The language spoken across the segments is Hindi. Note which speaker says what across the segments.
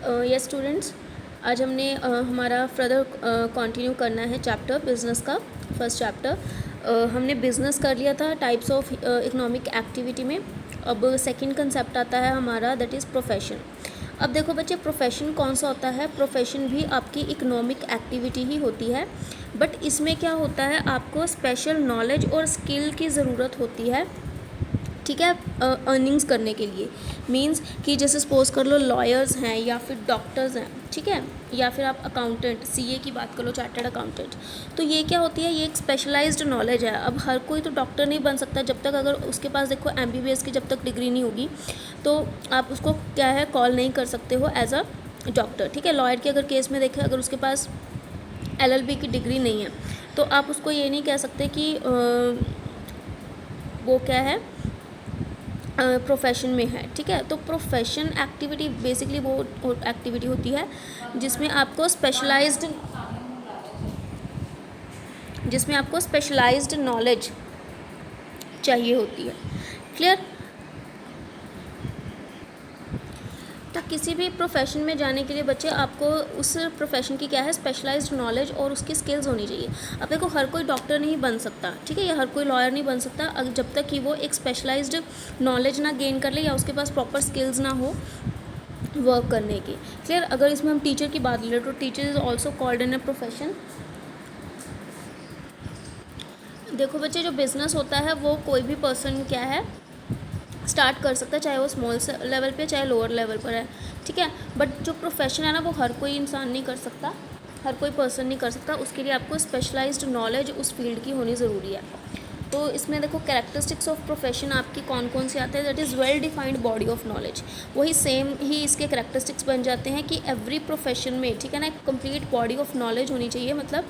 Speaker 1: यस स्टूडेंट्स, आज हमने हमारा फर्दर कंटिन्यू करना है चैप्टर बिजनेस का। फर्स्ट चैप्टर हमने बिजनेस कर लिया था टाइप्स ऑफ इकोनॉमिक एक्टिविटी में। अब सेकंड कंसेप्ट आता है हमारा, दैट इज़ प्रोफेशन। अब देखो बच्चे, प्रोफेशन कौन सा होता है? प्रोफेशन भी आपकी इकोनॉमिक एक्टिविटी ही होती है, बट इसमें क्या होता है, आपको स्पेशल नॉलेज और स्किल की ज़रूरत होती है, ठीक है, अर्निंग्स करने के लिए। मींस कि जैसे सपोज कर लो लॉयर्स हैं या फिर डॉक्टर्स हैं, ठीक है, या फिर आप अकाउंटेंट, सीए की बात कर लो, चार्टर्ड अकाउंटेंट। तो ये क्या होती है, ये एक स्पेशलाइज्ड नॉलेज है। अब हर कोई तो डॉक्टर नहीं बन सकता जब तक, अगर उसके पास देखो एमबीबीएस की जब तक डिग्री नहीं होगी तो आप उसको क्या है, कॉल नहीं कर सकते हो एज अ डॉक्टर, ठीक है। लॉयर के अगर केस में देखें, अगर उसके पास एलएलबी की डिग्री नहीं है तो आप उसको ये नहीं कह सकते कि वो क्या है, प्रोफेशन में है, ठीक है। तो प्रोफेशन एक्टिविटी बेसिकली वो एक्टिविटी होती है जिसमें आपको स्पेशलाइज्ड नॉलेज चाहिए होती है। क्लियर? तो किसी भी प्रोफेशन में जाने के लिए बच्चे आपको उस प्रोफेशन की क्या है, स्पेशलाइज्ड नॉलेज और उसकी स्किल्स होनी चाहिए। अब देखो, हर कोई डॉक्टर नहीं बन सकता, ठीक है, या हर कोई लॉयर नहीं बन सकता जब तक कि वो एक स्पेशलाइज्ड नॉलेज ना गेन कर ले या उसके पास प्रॉपर स्किल्स ना हो वर्क करने की। क्लियर? अगर इसमें हम टीचर की बात ले तो teacher is also called in a profession. देखो बच्चे, जो बिज़नेस होता है वो कोई भी पर्सन क्या है, स्टार्ट कर सकता है, चाहे वो स्मॉल लेवल पे चाहे लोअर लेवल पर है, ठीक है। बट जो प्रोफेशन है ना, वो हर कोई इंसान नहीं कर सकता, हर कोई पर्सन नहीं कर सकता। उसके लिए आपको स्पेशलाइज्ड नॉलेज उस फील्ड की होनी ज़रूरी है। तो इसमें देखो, कैरेक्टरिस्टिक्स ऑफ प्रोफेशन आपकी कौन कौन से आते हैं, that is well defined body of knowledge. वही सेम ही इसके कैरेक्टरिस्टिक्स बन जाते हैं कि एवरी प्रोफेशन में, ठीक है ना, एक कंप्लीट बॉडी ऑफ नॉलेज होनी चाहिए, मतलब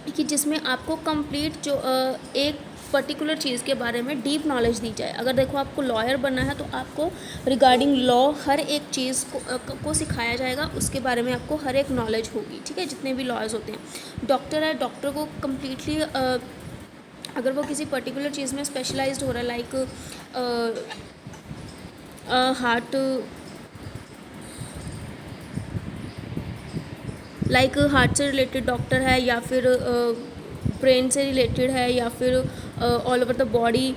Speaker 1: कि जिसमें आपको कंप्लीट जो एक पर्टिकुलर चीज़ के बारे में डीप नॉलेज दी जाए। अगर देखो आपको लॉयर बनना है तो आपको रिगार्डिंग लॉ हर एक चीज़ को सिखाया जाएगा, उसके बारे में आपको हर एक नॉलेज होगी, ठीक है, जितने भी लॉयर्स होते हैं। डॉक्टर है, डॉक्टर को कम्प्लीटली अगर वो किसी पर्टिकुलर चीज़ में स्पेशलाइज्ड हो रहा है, लाइक हार्ट से रिलेटेड डॉक्टर है, या फिर ब्रेन से रिलेटेड है, या फिर ऑल ओवर द बॉडी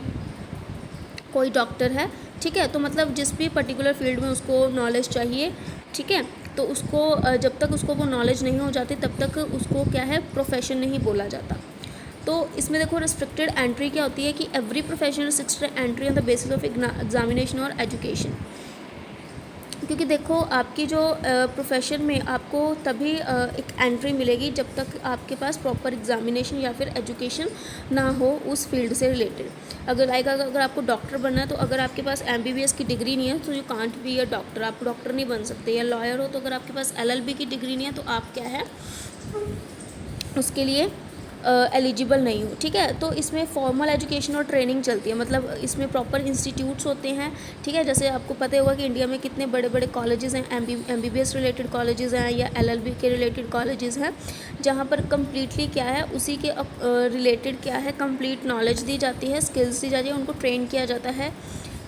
Speaker 1: कोई डॉक्टर है, ठीक है। तो मतलब जिस भी पर्टिकुलर फील्ड में उसको नॉलेज चाहिए, ठीक है, तो उसको जब तक उसको वो नॉलेज नहीं हो जाती तब तक उसको क्या है, प्रोफेशन नहीं बोला जाता। तो इसमें देखो, रिस्ट्रिक्टेड एंट्री क्या होती है कि every profession restricted entry on the basis of examination और एजुकेशन। क्योंकि देखो, आपकी जो प्रोफेशन में आपको तभी एक एंट्री मिलेगी जब तक आपके पास प्रॉपर एग्जामिनेशन या फिर एजुकेशन ना हो उस फील्ड से रिलेटेड। अगर आपको डॉक्टर बनना है तो अगर आपके पास एमबीबीएस की डिग्री नहीं है तो you can't be a doctor, आप डॉक्टर नहीं बन सकते। या लॉयर हो तो अगर आपके पास एलएलबी की डिग्री नहीं है तो आप क्या है, उसके लिए एलिजिबल नहीं हो, ठीक है। तो इसमें फॉर्मल एजुकेशन और ट्रेनिंग चलती है, मतलब इसमें प्रॉपर इंस्टीट्यूट्स होते हैं, ठीक है। जैसे आपको पता होगा कि इंडिया में कितने बड़े बड़े कॉलेजेस हैं, एमबीबीएस रिलेटेड कॉलेजेस हैं या एलएलबी के रिलेटेड कॉलेजेस हैं, जहाँ पर कम्प्लीटली क्या है, उसी के रिलेटेड क्या है, कंप्लीट नॉलेज दी जाती है, स्किल्स दी जाती है, उनको ट्रेन किया जाता है,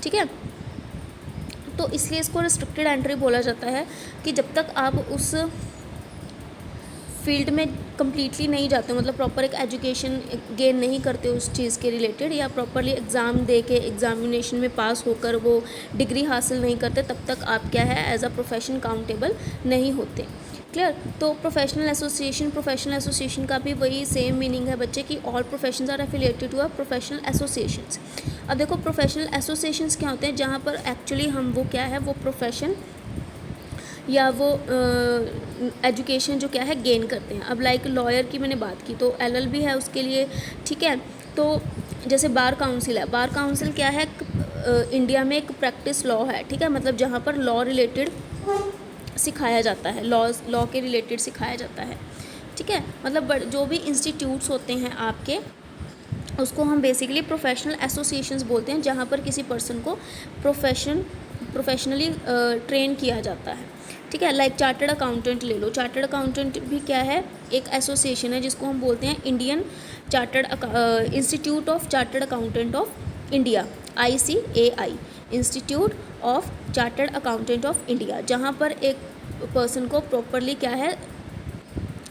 Speaker 1: ठीक है। तो इसलिए इसको रिस्ट्रिक्टेड एंट्री बोला जाता है कि जब तक आप उस फील्ड में कम्प्लीटली नहीं जाते, मतलब प्रॉपर एक एजुकेशन गेन नहीं करते उस चीज़ के रिलेटेड, या प्रॉपरली एग्ज़ाम दे के एग्जामिनेशन में पास होकर वो डिग्री हासिल नहीं करते, तब तक आप क्या है, एज अ प्रोफेशन काउंटेबल नहीं होते। क्लियर? तो प्रोफेशनल एसोसिएशन का भी वही सेम मीनिंग है बच्चे की, all professions are affiliated to a professional associations. अब देखो, प्रोफेशनल एसोसिएशंस क्या होते हैं, जहाँ पर एक्चुअली हम वो क्या है, वो प्रोफेशन या वो एजुकेशन जो क्या है गेन करते हैं। अब लाइक लॉयर की मैंने बात की तो एलएलबी है उसके लिए, ठीक है। तो जैसे बार काउंसिल है, बार काउंसिल क्या है, इंडिया में एक प्रैक्टिस लॉ है, ठीक है, मतलब जहाँ पर लॉ रिलेटेड सिखाया जाता है, लॉ के रिलेटेड सिखाया जाता है, ठीक है। मतलब जो भी इंस्टीट्यूट्स होते हैं आपके, उसको हम बेसिकली प्रोफेशनल एसोसिएशंस बोलते हैं, जहाँ पर किसी पर्सन को प्रोफेशनली ट्रेन किया जाता है, ठीक है। लाइक चार्टर्ड अकाउंटेंट ले लो, चार्टर्ड अकाउंटेंट भी क्या है, एक एसोसिएशन है जिसको हम बोलते हैं Indian institute of chartered accountant of India, ICAI, institute of chartered accountant of India, जहाँ पर एक पर्सन को प्रॉपरली क्या है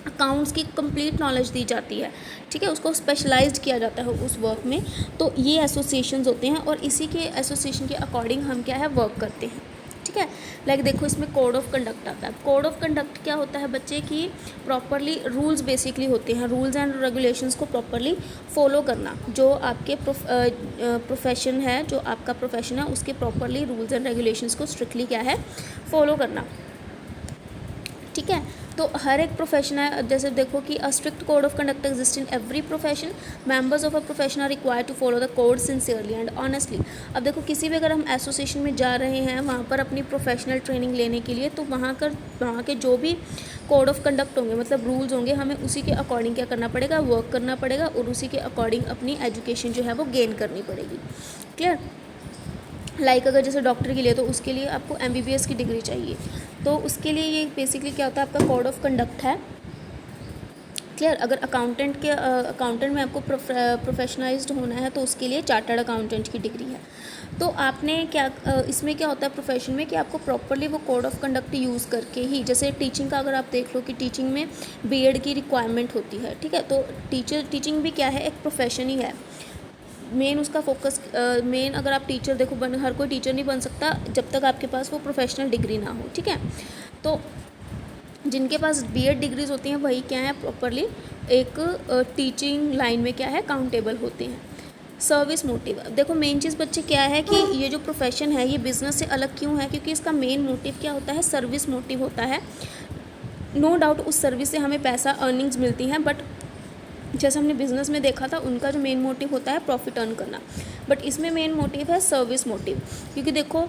Speaker 1: अकाउंट्स की कंप्लीट नॉलेज दी जाती है, ठीक है, उसको स्पेशलाइज्ड किया जाता है उस वर्क में। तो ये एसोसिएशंस होते हैं और इसी के एसोसिएशन के अकॉर्डिंग हम क्या है वर्क करते हैं, ठीक है। लाइक देखो इसमें कोड ऑफ कंडक्ट आता है। कोड ऑफ कंडक्ट क्या होता है बच्चे की प्रॉपरली रूल्स बेसिकली होते हैं, रूल्स एंड रेगुलेशंस को प्रॉपरली फॉलो करना, जो आपके प्रोफेशन है, जो आपका प्रोफेशन है उसके प्रॉपरली रूल्स एंड रेगुलेशंस को स्ट्रिक्टली क्या है फॉलो करना, ठीक है। तो हर एक प्रोफेशन है, जैसे देखो कि a strict code of conduct exist in every profession, members of a profession are required to follow the code sincerely and honestly. अब देखो किसी भी अगर हम एसोसिएशन में जा रहे हैं वहाँ पर अपनी प्रोफेशनल ट्रेनिंग लेने के लिए, तो वहाँ के जो भी कोड ऑफ कंडक्ट होंगे मतलब रूल्स होंगे, हमें उसी के अकॉर्डिंग क्या करना पड़ेगा, वर्क करना पड़ेगा और उसी के अकॉर्डिंग अपनी एजुकेशन जो है वो गेन करनी पड़ेगी। क्लियर। लाइक अगर जैसे डॉक्टर के लिए तो उसके लिए आपको MBBS की डिग्री चाहिए, तो उसके लिए ये बेसिकली क्या होता है आपका कोड ऑफ कंडक्ट है। क्लियर। अगर अकाउंटेंट में आपको प्रोफेशनलाइज्ड होना है तो उसके लिए चार्टर्ड अकाउंटेंट की डिग्री है। तो आपने क्या इसमें क्या होता है प्रोफेशन में कि आपको प्रॉपरली वो कोड ऑफ कंडक्ट यूज़ करके ही, जैसे टीचिंग का अगर आप देख लो कि टीचिंग में B.Ed की रिक्वायरमेंट होती है, ठीक है। तो टीचिंग भी क्या है एक प्रोफेशन ही है, मेन उसका फोकस मेन अगर आप टीचर देखो हर कोई टीचर नहीं बन सकता जब तक आपके पास वो प्रोफेशनल डिग्री ना हो, ठीक है। तो जिनके पास B.Ed डिग्रीज होती हैं वही क्या है प्रॉपरली एक टीचिंग लाइन में क्या है काउंटेबल होते हैं। सर्विस मोटिव, देखो मेन चीज़ बच्चे क्या है कि ये जो प्रोफेशन है ये बिज़नेस से अलग क्यों है, क्योंकि इसका मेन मोटिव क्या होता है, सर्विस मोटिव होता है। नो डाउट उस सर्विस से हमें पैसा अर्निंग्स मिलती हैं, बट जैसे हमने बिज़नेस में देखा था उनका जो मेन मोटिव होता है प्रॉफिट अर्न करना, बट इसमें मेन मोटिव है सर्विस मोटिव। क्योंकि देखो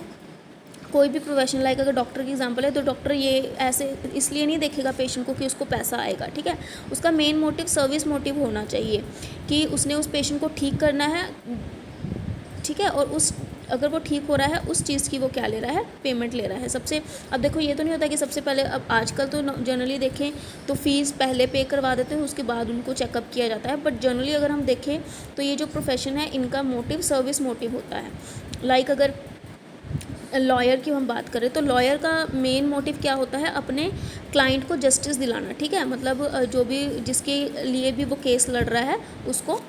Speaker 1: कोई भी प्रोफेशन लाइक अगर डॉक्टर की एग्जांपल है तो डॉक्टर ये ऐसे इसलिए नहीं देखेगा पेशेंट को कि उसको पैसा आएगा, ठीक है। उसका मेन मोटिव सर्विस मोटिव होना चाहिए कि उसने उस पेशेंट को ठीक करना है, ठीक है, और उस अगर वो ठीक हो रहा है उस चीज़ की वो क्या ले रहा है, पेमेंट ले रहा है सबसे। अब देखो ये तो नहीं होता कि सबसे पहले, अब आजकल तो जनरली देखें तो फ़ीस पहले पे करवा देते हैं उसके बाद उनको चेकअप किया जाता है, बट जनरली अगर हम देखें तो ये जो प्रोफेशन है इनका मोटिव सर्विस मोटिव होता है। लाइक अगर लॉयर की हम बात करें तो लॉयर का मेन मोटिव क्या होता है, अपने क्लाइंट को जस्टिस दिलाना, ठीक है। मतलब जो भी जिसके लिए भी वो केस लड़ रहा है उसको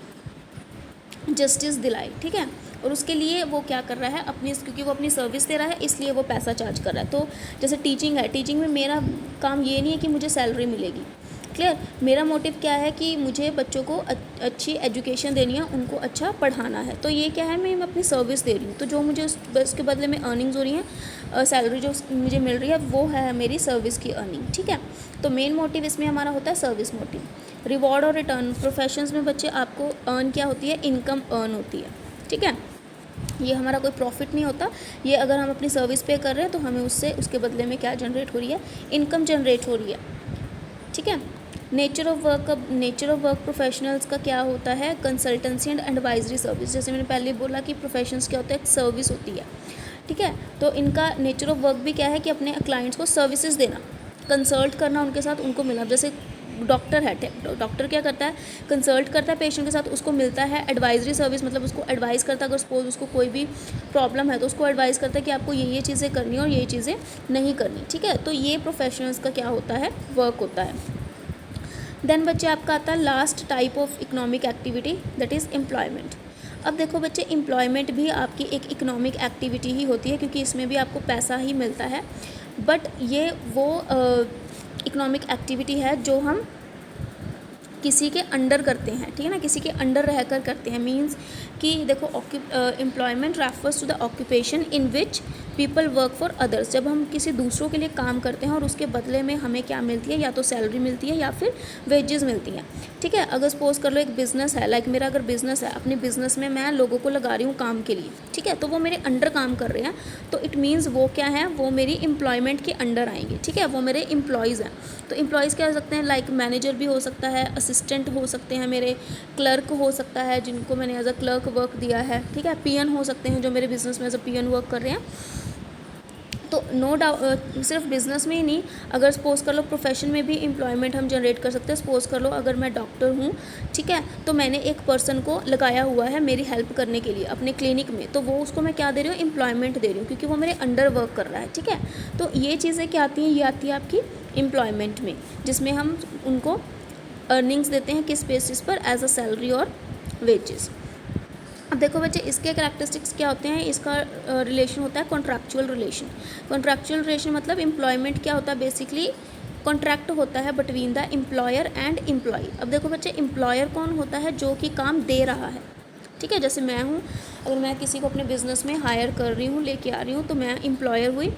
Speaker 1: जस्टिस दिलाए, ठीक है। और उसके लिए वो क्या कर रहा है अपनी, क्योंकि वो अपनी सर्विस दे रहा है इसलिए वो पैसा चार्ज कर रहा है। तो जैसे टीचिंग है, टीचिंग में मेरा काम ये नहीं है कि मुझे सैलरी मिलेगी, क्लियर। मेरा मोटिव क्या है कि मुझे बच्चों को अच्छी एजुकेशन देनी है, उनको अच्छा पढ़ाना है। तो ये क्या है, मैं अपनी सर्विस दे रही हूँ, तो जो मुझे उसके बदले में अर्निंग्स हो रही हैं, सैलरी जो मुझे मिल रही है वो है मेरी सर्विस की अर्निंग, ठीक है। तो मेन मोटिव इसमें हमारा होता है सर्विस मोटिव। रिवॉर्ड और रिटर्न, प्रोफेशंस में बच्चे आपको अर्न क्या होती है, इनकम अर्न होती है, ठीक है। ये हमारा कोई प्रॉफिट नहीं होता, ये अगर हम अपनी सर्विस पे कर रहे हैं तो हमें उससे उसके बदले में क्या जनरेट हो रही है, इनकम जनरेट हो रही है, ठीक है। नेचर ऑफ वर्क प्रोफेशनल्स का क्या होता है, कंसल्टेंसी एंड एडवाइजरी सर्विस। जैसे मैंने पहले बोला कि प्रोफेशंस क्या होता है, एक सर्विस होती है, ठीक है। तो इनका नेचर ऑफ वर्क भी क्या है कि अपने क्लाइंट्स को सर्विसेज देना, कंसल्ट करना उनके साथ, उनको मिलना। जैसे डॉक्टर है, डॉक्टर क्या करता है, कंसल्ट करता है पेशेंट के साथ, उसको मिलता है एडवाइजरी सर्विस, मतलब उसको एडवाइस करता है। अगर सपोज उसको कोई भी प्रॉब्लम है तो उसको एडवाइस करता है कि आपको ये चीज़ें करनी है और ये चीज़ें नहीं करनी, ठीक है। तो ये प्रोफेशनल्स का क्या होता है, वर्क होता है। देन बच्चे आपका आता है last type of economic activity, that is employment. अब देखो बच्चे एम्प्लॉयमेंट भी आपकी एक इकोनॉमिक एक्टिविटी ही होती है, क्योंकि इसमें भी आपको पैसा ही मिलता है, बट ये वो इकोनॉमिक एक्टिविटी है जो हम किसी के अंडर करते हैं, ठीक है ना, किसी के अंडर रहकर करते हैं। मींस कि देखो employment refers to the occupation in which people work for others. जब हम किसी दूसरों के लिए काम करते हैं और उसके बदले में हमें क्या मिलती है, या तो सैलरी मिलती है या फिर वेजेस मिलती हैं, ठीक है। अगर सपोज कर लो एक बिज़नेस है, लाइक मेरा अगर बिज़नेस है, अपने बिज़नेस में मैं लोगों को लगा रही हूँ काम के लिए, ठीक है, तो वो मेरे अंडर काम कर रहे हैं, तो इट मीन्स वो क्या है, वो मेरी एम्प्लॉयमेंट के अंडर आएंगे, ठीक है, वो मेरे एम्प्लॉयज़ हैं। तो एम्प्लॉयज़ क्या हो सकते हैं, लाइक मैनेजर भी हो सकता है, असिस्टेंट हो सकते हैं, मेरे क्लर्क हो सकता है जिनको मैंने एज अ क्लर्क वर्क दिया है, ठीक है, पीएन हो सकते हैं जो मेरे बिज़नेस में एज अ पीएन वर्क कर रहे हैं, तो नो डाउट सिर्फ बिज़नेस में ही नहीं, अगर सपोज़ कर लो प्रोफेशन में भी एम्प्लॉयमेंट हम जनरेट कर सकते हैं। सपोज़ कर लो अगर मैं डॉक्टर हूँ, ठीक है, तो मैंने एक पर्सन को लगाया हुआ है मेरी हेल्प करने के लिए अपने क्लिनिक में, तो वो उसको मैं क्या दे रही हूँ, एम्प्लॉयमेंट दे रही हूँ, क्योंकि वो मेरे अंडर वर्क कर रहा है, ठीक है। तो ये चीज़ें क्या आती हैं, ये आती है आपकी एम्प्लॉयमेंट में, जिसमें हम उनको अर्निंग्स देते हैं किस बेसिस पर, एज अ सैलरी और वेजेस। अब देखो बच्चे, इसके करैक्टरिस्टिक्स क्या होते हैं, इसका रिलेशन होता है कॉन्ट्रैक्चुअल रिलेशन। कॉन्ट्रैक्चुअल रिलेशन मतलब एम्प्लॉयमेंट क्या होता है, बेसिकली कॉन्ट्रैक्ट होता है between the employer and employee. अब देखो बच्चे, एम्प्लॉयर कौन होता है, जो कि काम दे रहा है, ठीक है। जैसे मैं हूँ, अगर मैं किसी को अपने बिज़नेस में हायर कर रही हूँ, लेके आ रही हूँ, तो मैं एम्प्लॉयर हुई,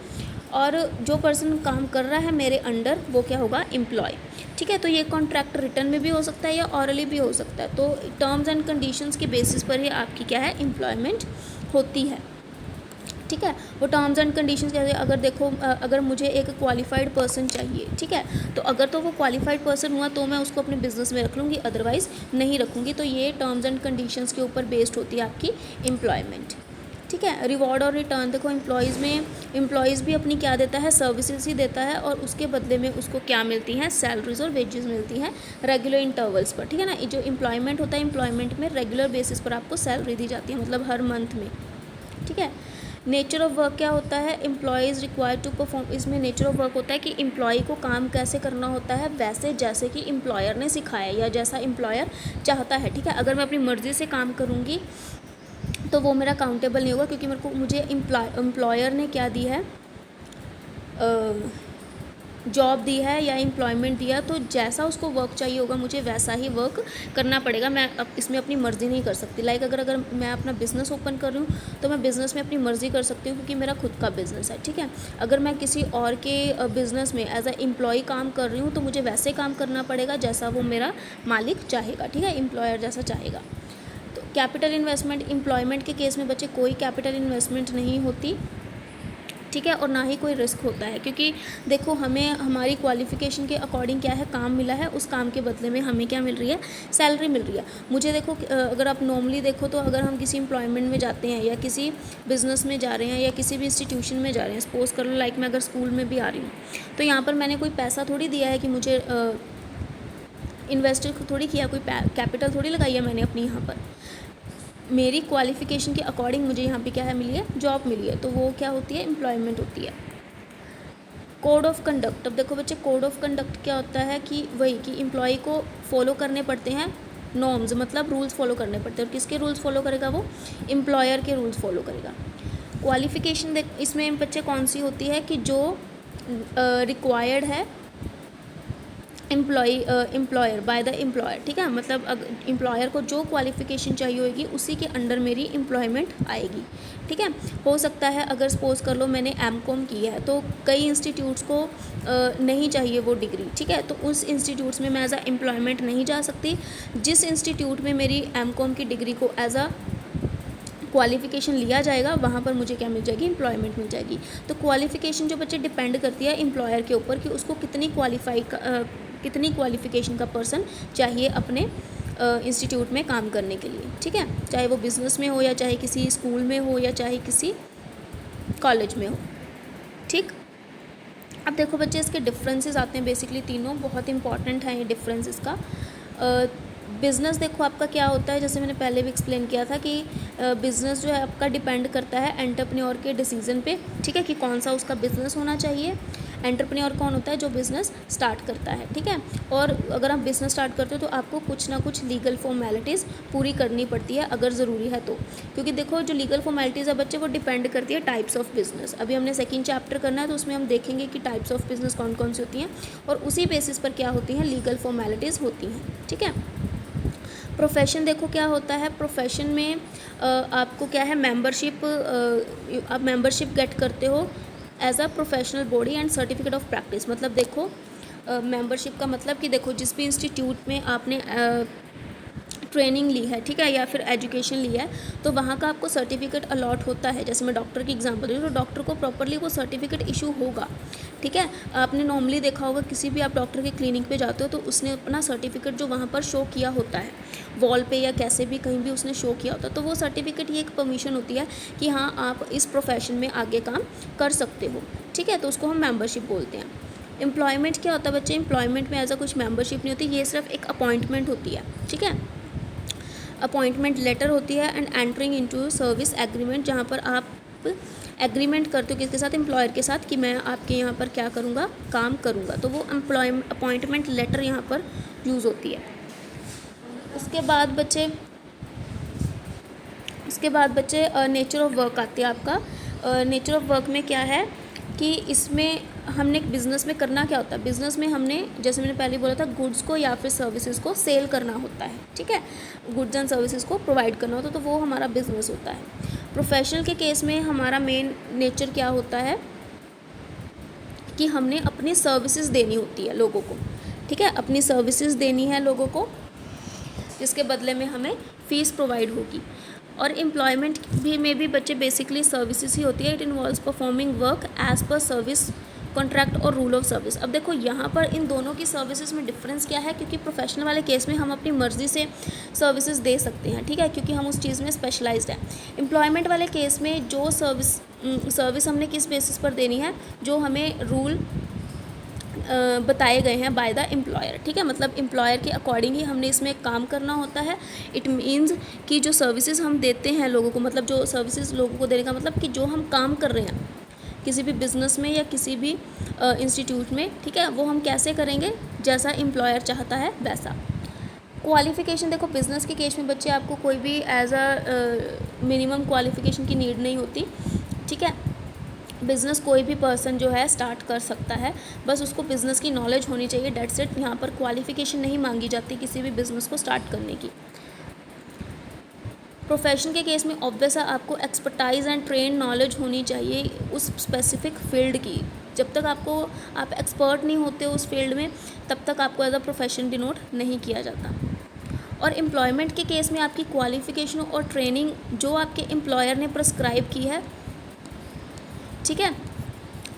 Speaker 1: और जो पर्सन काम कर रहा है मेरे अंडर वो क्या होगा, एम्प्लॉय, ठीक है। तो ये कॉन्ट्रैक्ट रिटर्न में भी हो सकता है या ऑरली भी हो सकता है। तो टर्म्स एंड कंडीशंस के बेसिस पर ही आपकी क्या है, एम्प्लॉयमेंट होती है, ठीक है। वो टर्म्स एंड कंडीशंस कैसे, अगर देखो अगर मुझे एक क्वालिफाइड पर्सन चाहिए, ठीक है, तो अगर तो वो क्वालिफाइड पर्सन हुआ तो मैं उसको अपने बिजनेस में रख लूँगी, अदरवाइज़ नहीं रखूँगी। तो ये टर्म्स एंड कंडीशंस के ऊपर बेस्ड होती है आपकी एम्प्लॉयमेंट, ठीक है। रिवॉर्ड और रिटर्न देखो, एम्प्लॉयज़ भी अपनी क्या देता है, सर्विसेज ही देता है, और उसके बदले में उसको क्या मिलती हैं, सैलरीज और वेजेस मिलती हैं रेगुलर इंटरवल्स पर, ठीक है ना। जो एम्प्लॉयमेंट होता है, एम्प्लॉयमेंट में रेगुलर बेसिस पर आपको सैलरी दी जाती है, मतलब हर मंथ में, ठीक है। नेचर ऑफ वर्क क्या होता है, एम्प्लॉयज़ रिक्वायर्ड टू परफॉर्म, इसमें नेचर ऑफ वर्क होता है कि एम्प्लॉय को काम कैसे करना होता है, वैसे जैसे कि एम्प्लॉयर ने सिखाया या जैसा एम्प्लॉयर चाहता है, ठीक है। अगर मैं अपनी मर्ज़ी से काम करूँगी तो वो मेरा काउंटेबल नहीं होगा, क्योंकि मुझे एम्प्लॉयर ने क्या दी है, जॉब दी है या एम्प्लॉयमेंट दिया, तो जैसा उसको वर्क चाहिए होगा मुझे वैसा ही वर्क करना पड़ेगा। मैं इसमें अपनी मर्ज़ी नहीं कर सकती। लाइक अगर मैं अपना बिज़नेस ओपन कर रही हूँ तो मैं बिज़नेस में अपनी मर्ज़ी कर सकती हूँ, क्योंकि मेरा खुद का बिज़नेस है, ठीक है। अगर मैं किसी और के बिज़नेस में एज अ एम्प्लॉय काम कर रही हूँ तो मुझे वैसे काम करना पड़ेगा जैसा वो मेरा मालिक चाहेगा, ठीक है, एम्प्लॉयर जैसा चाहेगा। तो कैपिटल इन्वेस्टमेंट, एम्प्लॉयमेंट के केस में बच्चे कोई कैपिटल इन्वेस्टमेंट नहीं होती, ठीक है, और ना ही कोई रिस्क होता है, क्योंकि देखो हमें हमारी क्वालिफ़िकेशन के अकॉर्डिंग क्या है, काम मिला है, उस काम के बदले में हमें क्या मिल रही है, सैलरी मिल रही है। मुझे देखो अगर आप नॉर्मली देखो तो अगर हम किसी एम्प्लॉयमेंट में जाते हैं या किसी बिज़नेस में जा रहे हैं या किसी भी इंस्टीट्यूशन में जा रहे हैं, सपोज़ कर लो लाइक मैं अगर स्कूल में भी आ रही हूँ, तो यहाँ पर मैंने कोई पैसा थोड़ी दिया है कि मुझे इन्वेस्ट थोड़ी किया, कोई कैपिटल थोड़ी लगाई है मैंने अपनी यहाँ पर। मेरी क्वालिफ़िकेशन के अकॉर्डिंग मुझे यहाँ पे क्या है मिली है, जॉब मिली है, तो वो क्या होती है, एम्प्लॉयमेंट होती है। कोड ऑफ कंडक्ट, अब देखो बच्चे, कोड ऑफ कंडक्ट क्या होता है कि वही कि एम्प्लॉय को फॉलो करने पड़ते हैं नॉर्म्स, मतलब रूल्स फॉलो करने पड़ते हैं। और किसके रूल्स फॉलो करेगा वो, एम्प्लॉयर के रूल्स फॉलो करेगा। क्वालिफ़िकेशन देख इसमें बच्चे कौन सी होती है कि जो रिक्वायर्ड है एम्प्लॉयर बाय द एम्प्लॉयर, ठीक है, मतलब अगर एम्प्लॉयर को जो क्वालिफ़िकेशन चाहिए होगी उसी के अंडर मेरी एम्प्लॉयमेंट आएगी, ठीक है। हो सकता है अगर सपोज़ कर लो मैंने एमकॉम की है तो कई इंस्टीट्यूट्स को नहीं चाहिए वो डिग्री, ठीक है, तो उस इंस्टीट्यूट्स में मैं एज अ एम्प्लॉयमेंट नहीं जा सकती। जिस इंस्टीट्यूट में मेरी एमकॉम की डिग्री को एज अ क्वालिफ़िकेशन लिया जाएगा वहाँ पर मुझे क्या मिल जाएगी, एम्प्लॉयमेंट मिल जाएगी। तो क्वालिफ़िकेशन जो बच्चे डिपेंड करती है एम्प्लॉयर के ऊपर कि उसको कितनी क्वालिफ़िकेशन का पर्सन चाहिए अपने इंस्टीट्यूट में काम करने के लिए, ठीक है, चाहे वो बिज़नेस में हो या चाहे किसी स्कूल में हो या चाहे किसी कॉलेज में हो, ठीक। अब देखो बच्चे, इसके डिफरेंसेस आते हैं, बेसिकली तीनों बहुत इंपॉर्टेंट हैं ये डिफरेंसेस का। बिज़नेस देखो आपका क्या होता है, जैसे मैंने पहले भी एक्सप्लेन किया था कि बिज़नेस जो है आपका डिपेंड करता है एंटरप्रेन्योर के डिसीज़न पे, ठीक है, कि कौन सा उसका बिज़नेस होना चाहिए। एंटरप्रेन्योर कौन होता है, जो बिज़नेस स्टार्ट करता है, ठीक है। और अगर आप बिज़नेस स्टार्ट करते हो तो आपको कुछ ना कुछ लीगल फॉर्मेलिटीज़ पूरी करनी पड़ती है अगर ज़रूरी है तो, क्योंकि देखो जो लीगल फॉर्मेलिटीज़ है बच्चे वो डिपेंड करती है टाइप्स ऑफ बिज़नेस। अभी हमने सेकंड चैप्टर करना है तो उसमें हम देखेंगे कि टाइप्स ऑफ बिज़नेस कौन कौन सी होती हैं और उसी बेसिस पर क्या होती हैं, लीगल फॉर्मेलिटीज़ होती हैं, ठीक है। प्रोफेशन देखो क्या होता है, प्रोफेशन में आपको क्या है, मेंबरशिप, आप मेंबरशिप गेट करते हो as a professional body and certificate of practice. मतलब देखो मेंबरशिप का मतलब कि देखो जिस भी इंस्टीट्यूट में आपने ट्रेनिंग ली है, ठीक है, या फिर एजुकेशन लिया है तो वहाँ का आपको सर्टिफिकेट अलॉट होता है। जैसे मैं डॉक्टर की एग्जांपल दे रही हूँ तो डॉक्टर को प्रॉपरली वो सर्टिफिकेट इशू होगा, ठीक है। आपने नॉर्मली देखा होगा किसी भी आप डॉक्टर के क्लिनिक पे जाते हो तो उसने अपना सर्टिफिकेट जो वहाँ पर शो किया होता है वॉल पे या कैसे भी कहीं भी उसने शो किया होता है, तो वो सर्टिफिकेट ये एक परमिशन होती है कि हाँ आप इस प्रोफेशन में आगे काम कर सकते हो, ठीक है, तो उसको हम मेंबरशिप बोलते हैं। एम्प्लॉयमेंट क्या होता है बच्चे? एम्प्लॉयमेंट में ऐसा कुछ मेंबरशिप नहीं होती, ये सिर्फ एक अपॉइंटमेंट होती है, ठीक है। अपॉइंटमेंट लेटर होती है and entering into service agreement, जहाँ पर आप एग्रीमेंट करते हो किसके साथ? एम्प्लॉयर के साथ, कि मैं आपके यहाँ पर क्या करूँगा? काम करूँगा। तो वो अपॉइंटमेंट लेटर यहाँ पर यूज़ होती है। उसके बाद बच्चे नेचर ऑफ वर्क आती है आपका। नेचर ऑफ वर्क में क्या है कि इसमें हमने बिज़नेस में करना क्या होता है? बिज़नेस में हमने, जैसे मैंने पहले बोला था, गुड्स को या फिर सर्विसेज को सेल करना होता है, ठीक है। गुड्स एंड सर्विसेज को प्रोवाइड करना होता है, तो वो हमारा बिज़नेस होता है। प्रोफेशनल के केस में हमारा मेन नेचर क्या होता है कि हमने अपनी सर्विसेज देनी होती है लोगों को, ठीक है। अपनी सर्विसेज देनी है लोगों को, जिसके बदले में हमें फ़ीस प्रोवाइड होगी। और एम्प्लॉयमेंट में भी बच्चे बेसिकली सर्विसेज ही होती है। It involves performing work as per service contract और रूल ऑफ सर्विस। अब देखो यहाँ पर इन दोनों की सर्विसेज में डिफरेंस क्या है, क्योंकि प्रोफेशनल वाले केस में हम अपनी मर्ज़ी से सर्विसेज दे सकते हैं, ठीक है, क्योंकि हम उस चीज़ में स्पेशलाइज्ड हैं। एम्प्लॉयमेंट वाले केस में जो सर्विस हमने किस बेसिस पर देनी है? जो हमें रूल बताए गए हैं बाय द एम्प्लॉयर, ठीक है। मतलब एम्प्लॉयर के अकॉर्डिंग ही हमने इसमें काम करना होता है। इट मीन्स कि जो सर्विसेज हम देते हैं लोगों को, मतलब जो सर्विसेज लोगों को देने का मतलब कि जो हम काम कर रहे हैं किसी भी बिज़नेस में या किसी भी इंस्टीट्यूट में, ठीक है, वो हम कैसे करेंगे? जैसा एम्प्लॉयर चाहता है वैसा। क्वालिफ़िकेशन देखो, बिज़नेस के केस में बच्चे आपको कोई भी एज अ मिनिमम क्वालिफ़िकेशन की नीड नहीं होती, ठीक है। बिज़नेस कोई भी पर्सन जो है स्टार्ट कर सकता है, बस उसको बिज़नेस की नॉलेज होनी चाहिए, डेट्स इट। यहाँ पर क्वालिफ़िकेशन नहीं मांगी जाती किसी भी बिज़नेस को स्टार्ट करने की। प्रोफेशन के केस में ऑब्वियस है आपको एक्सपर्टाइज एंड ट्रेन नॉलेज होनी चाहिए उस स्पेसिफिक फील्ड की। जब तक आप एक्सपर्ट नहीं होते उस फील्ड में, तब तक आपको एज अ प्रोफेशन डिनोट नहीं किया जाता। और एम्प्लॉयमेंट के केस में आपकी क्वालिफ़िकेशन और ट्रेनिंग जो आपके एम्प्लॉयर ने प्रिस्क्राइब की है, ठीक है,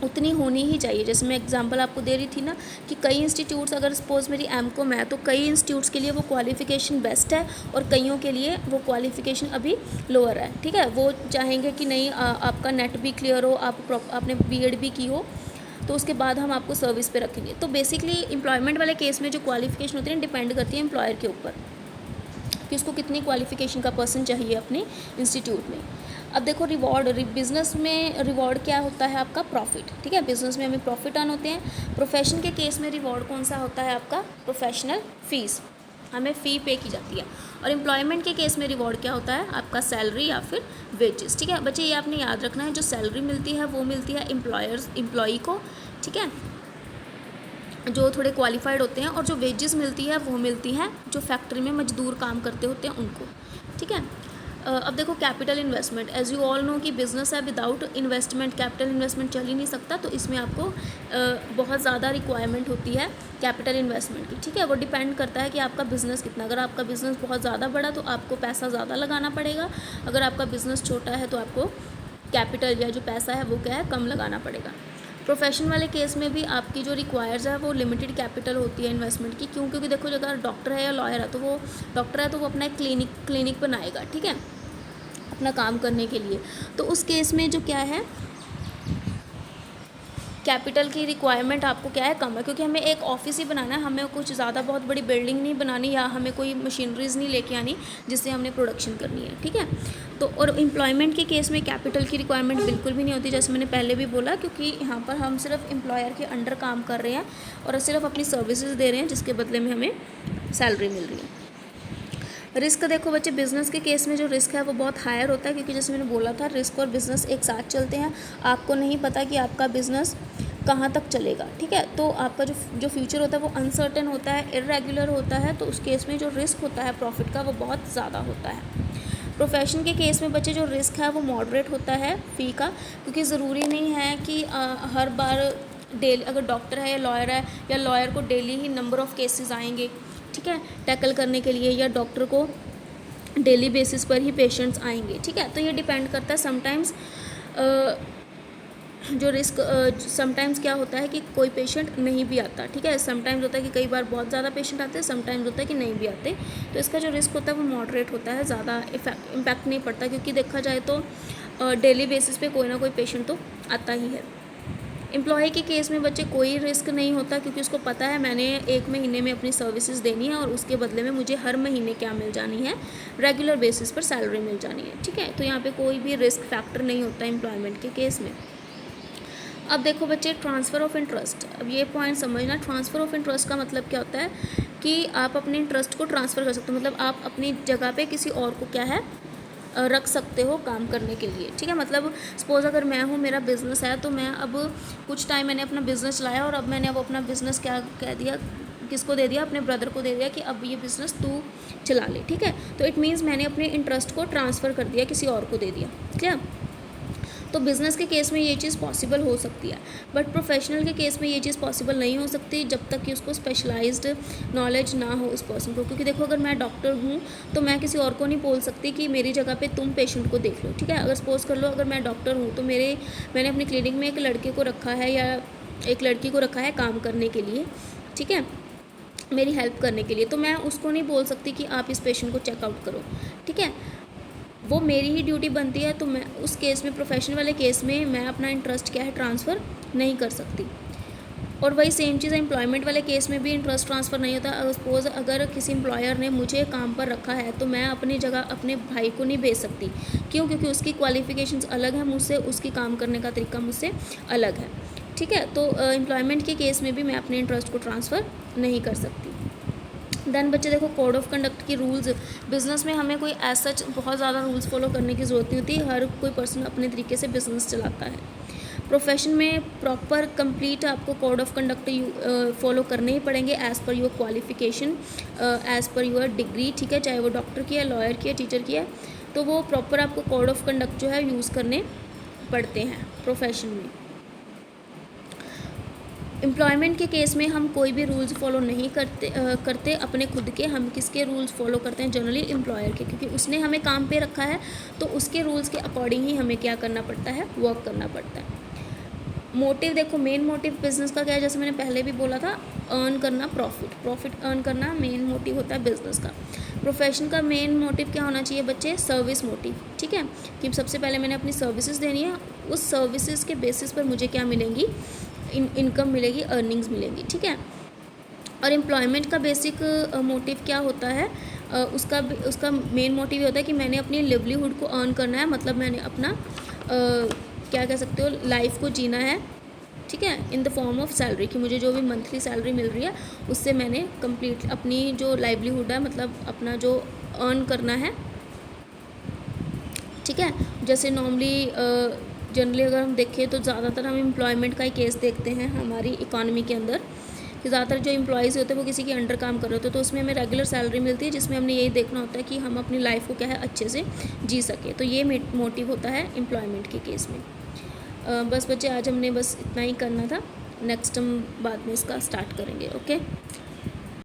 Speaker 1: उतनी होनी ही चाहिए। जैसे मैं एग्जांपल आपको दे रही थी ना कि कई इंस्टीट्यूट्स, अगर सपोज़ मेरी एमकॉम है तो कई इंस्टीट्यूट्स के लिए वो क्वालिफ़िकेशन बेस्ट है और कईयों के लिए वो क्वालिफ़िकेशन अभी लोअर है, ठीक है। वो चाहेंगे कि नहीं आपका नेट भी क्लियर हो, आपने बीएड भी की हो, तो उसके बाद हम आपको सर्विस पे रखेंगे। तो बेसिकली एम्प्लॉयमेंट वाले केस में जो क्वालिफ़िकेशन होती है डिपेंड करती है एम्प्लॉयर के ऊपर कि उसको कितनी क्वालिफ़िकेशन का पर्सन चाहिए अपने इंस्टीट्यूट में। अब देखो बिज़नेस में रिवॉर्ड क्या होता है? आपका प्रॉफिट, ठीक है। बिज़नेस में हमें प्रॉफिट अर्न होते हैं। प्रोफेशन के केस में रिवॉर्ड कौन सा होता है? आपका प्रोफेशनल फ़ीस, हमें फ़ी पे की जाती है। और एम्प्लॉयमेंट के केस में रिवॉर्ड क्या होता है? आपका सैलरी या फिर वेजेस, ठीक है। बच्चे ये आपने याद रखना है, जो सैलरी मिलती है वो मिलती है एम्प्लॉई को, ठीक है, जो थोड़े क्वालिफाइड होते हैं, और जो वेजेस मिलती है वो मिलती हैं जो फैक्ट्री में मजदूर काम करते होते हैं उनको, ठीक है। अब देखो capital investment, as you all know कि बिज़नेस है, विदाउट इन्वेस्टमेंट कैपिटल इन्वेस्टमेंट चल ही नहीं सकता। तो इसमें आपको बहुत ज़्यादा रिक्वायरमेंट होती है कैपिटल इन्वेस्टमेंट की, ठीक है। वो डिपेंड करता है कि आपका बिज़नेस कितना, अगर आपका बिज़नेस बहुत ज़्यादा बड़ा तो आपको पैसा ज़्यादा लगाना पड़ेगा, अगर आपका बिज़नेस छोटा है तो आपको कैपिटल या जो पैसा है वो क्या है, कम लगाना पड़ेगा। प्रोफेशन वाले केस में भी आपकी जो रिक्वायर्स है वो लिमिटेड कैपिटल होती है इन्वेस्टमेंट की। क्यों? क्योंकि देखो अगर डॉक्टर है या लॉयर है तो वो डॉक्टर है तो वो अपना एक क्लिनिक बनाएगा, ठीक है, अपना काम करने के लिए। तो उस केस में जो क्या है, कैपिटल की रिक्वायरमेंट आपको क्या है, कम है, क्योंकि हमें एक ऑफिस ही बनाना है, हमें कुछ ज़्यादा बहुत बड़ी बिल्डिंग नहीं बनानी या हमें कोई मशीनरीज नहीं लेके आनी जिससे हमने प्रोडक्शन करनी है, ठीक है। तो और एम्प्लॉयमेंट के केस में कैपिटल की रिक्वायरमेंट बिल्कुल भी नहीं होती, जैसे मैंने पहले भी बोला, क्योंकि यहाँ पर हम सिर्फ एम्प्लॉयर के अंडर काम कर रहे हैं और सिर्फ अपनी सर्विसेज दे रहे हैं जिसके बदले में हमें सैलरी मिल रही है। रिस्क देखो बच्चे, बिज़नेस के केस में जो रिस्क है वो बहुत हायर होता है, क्योंकि जैसे मैंने बोला था रिस्क और बिज़नेस एक साथ चलते हैं। आपको नहीं पता कि आपका बिज़नेस कहाँ तक चलेगा, ठीक है। तो आपका जो फ्यूचर होता है वो अनसर्टेन होता है, इर्रेगुलर होता है। तो उस केस में जो रिस्क होता है प्रॉफिट का वो बहुत ज़्यादा होता है। प्रोफेशन के केस में बच्चे जो रिस्क है वो मॉडरेट होता है फ़ी का, क्योंकि ज़रूरी नहीं है कि हर बार डेली, अगर डॉक्टर है या लॉयर को daily he number of cases आएंगे, ठीक है, टैकल करने के लिए, या डॉक्टर को डेली बेसिस पर ही पेशेंट्स आएंगे, ठीक है। तो ये डिपेंड करता है। समटाइम्स जो रिस्क समटाइम्स क्या होता है कि कोई पेशेंट नहीं भी आता, ठीक है। समटाइम्स होता है कि कई बार बहुत ज़्यादा पेशेंट आते हैं, समटाइम्स होता है कि नहीं भी आते। तो इसका जो रिस्क होता है वो मॉडरेट होता है, ज़्यादा इम्पैक्ट नहीं पड़ता, क्योंकि देखा जाए तो डेली बेसिस पे कोई ना कोई पेशेंट तो आता ही है। एम्प्लॉय के केस में बच्चे कोई रिस्क नहीं होता, क्योंकि उसको पता है मैंने 1 महीने में अपनी सर्विसेज देनी है और उसके बदले में मुझे हर महीने क्या मिल जानी है, रेगुलर बेसिस पर सैलरी मिल जानी है। ठीक है, तो यहाँ पे कोई भी रिस्क फैक्टर नहीं होता एम्प्लॉयमेंट के केस में। अब देखो बच्चे, ट्रांसफ़र ऑफ इंटरेस्ट। अब ये पॉइंट समझना, ट्रांसफ़र ऑफ इंटरेस्ट का मतलब क्या होता है कि आप अपने इंटरेस्ट को ट्रांसफ़र कर सकते हो, मतलब आप अपनी जगह पे किसी और को क्या है रख सकते हो काम करने के लिए। ठीक है, मतलब सपोज़ अगर मैं हूँ, मेरा बिज़नेस है, तो मैं अब कुछ टाइम मैंने अपना बिज़नेस चलाया और अब मैंने अब अपना बिज़नेस क्या कह दिया, किसको दे दिया, अपने ब्रदर को दे दिया कि अब ये बिज़नेस तू चला ले। ठीक है, तो इट मीन्स मैंने अपने इंटरेस्ट को ट्रांसफ़र कर दिया, किसी और को दे दिया। क्लियर? तो बिज़नेस के केस में ये चीज़ पॉसिबल हो सकती है, बट प्रोफेशनल के केस में ये चीज़ पॉसिबल नहीं हो सकती जब तक कि उसको स्पेशलाइज्ड नॉलेज ना हो उस पर्सन को। क्योंकि देखो, अगर मैं डॉक्टर हूँ तो मैं किसी और को नहीं बोल सकती कि मेरी जगह पे तुम पेशेंट को देख लो। ठीक है, अगर सपोज़ कर लो, अगर मैं डॉक्टर हूँ तो मैंने अपनी क्लिनिक में एक लड़के को रखा है या एक लड़की को रखा है काम करने के लिए, ठीक है, मेरी हेल्प करने के लिए, तो मैं उसको नहीं बोल सकती कि आप इस पेशेंट को चेकआउट करो। ठीक है, वो मेरी ही ड्यूटी बनती है, तो मैं उस केस में, प्रोफेशनल वाले केस में, मैं अपना इंटरेस्ट क्या है ट्रांसफ़र नहीं कर सकती। और वही सेम चीज़ एम्प्लॉयमेंट वाले केस में भी इंटरेस्ट ट्रांसफ़र नहीं होता। सपोज़ अगर किसी एम्प्लॉयर ने मुझे काम पर रखा है तो मैं अपनी जगह अपने भाई को नहीं भेज सकती। क्यों? क्योंकि उसकी क्वालिफ़िकेशंस अलग है मुझसे, उसकी काम करने का तरीका मुझसे अलग है। ठीक है, तो एम्प्लॉयमेंट के केस में भी मैं अपने इंटरेस्ट को ट्रांसफ़र नहीं कर सकती। देन बच्चे देखो, कोड ऑफ कंडक्ट की रूल्स। बिज़नेस में हमें कोई ऐसा बहुत ज़्यादा रूल्स फॉलो करने की ज़रूरत नहीं होती, हर कोई पर्सन अपने तरीके से बिज़नेस चलाता है। प्रोफेशन में प्रॉपर कंप्लीट आपको कोड ऑफ कंडक्ट फॉलो करने ही पड़ेंगे as per your qualification, as per your degree. ठीक है, चाहे वो डॉक्टर की है, लॉयर की है, टीचर की है, तो वो प्रॉपर आपको कोड ऑफ कंडक्ट जो है यूज़ करने पड़ते हैं प्रोफेशन में। एम्प्लॉयमेंट के केस में हम कोई भी रूल्स फॉलो नहीं करते अपने खुद के। हम किसके रूल्स फॉलो करते हैं? जनरली एम्प्लॉयर के, क्योंकि उसने हमें काम पे रखा है, तो उसके रूल्स के अकॉर्डिंग ही हमें क्या करना पड़ता है, वर्क करना पड़ता है। मोटिव देखो, मेन मोटिव बिज़नेस का क्या है, जैसे मैंने पहले भी बोला था, अर्न करना, प्रॉफिट अर्न करना मेन मोटिव होता है बिज़नेस का। प्रोफेशन का मेन मोटिव क्या होना चाहिए बच्चे? Service motive. ठीक है, कि सबसे पहले मैंने अपनी सर्विसेज देनी है, उस सर्विसेज के बेसिस पर मुझे क्या मिलेंगी, इनकम मिलेगी, अर्निंग्स मिलेंगी। ठीक है, और एम्प्लॉयमेंट का बेसिक मोटिव क्या होता है? उसका मेन मोटिव ये होता है कि मैंने अपनी लिवलीहुड को अर्न करना है, मतलब मैंने अपना क्या कह सकते हो, लाइफ को जीना है। ठीक है, in the form of salary, कि मुझे जो भी मंथली सैलरी मिल रही है उससे मैंने कंप्लीट अपनी जो लाइवलीहुड है, मतलब अपना जो अर्न करना है। ठीक है, जैसे नॉर्मली जनरली अगर हम देखें तो ज़्यादातर हम एम्प्लॉयमेंट का ही केस देखते हैं हमारी इकॉनमी के अंदर, कि ज़्यादातर जो एम्प्लॉयज़ होते हैं वो किसी के अंडर काम कर रहे होते हैं, तो उसमें हमें रेगुलर सैलरी मिलती है, जिसमें हमने यही देखना होता है कि हम अपनी लाइफ को क्या है अच्छे से जी सके। तो ये मोटिव होता है एम्प्लॉयमेंट के केस में। बस बच्चे, आज हमने बस इतना ही करना था, नेक्स्ट हम बाद में इसका स्टार्ट करेंगे। ओके।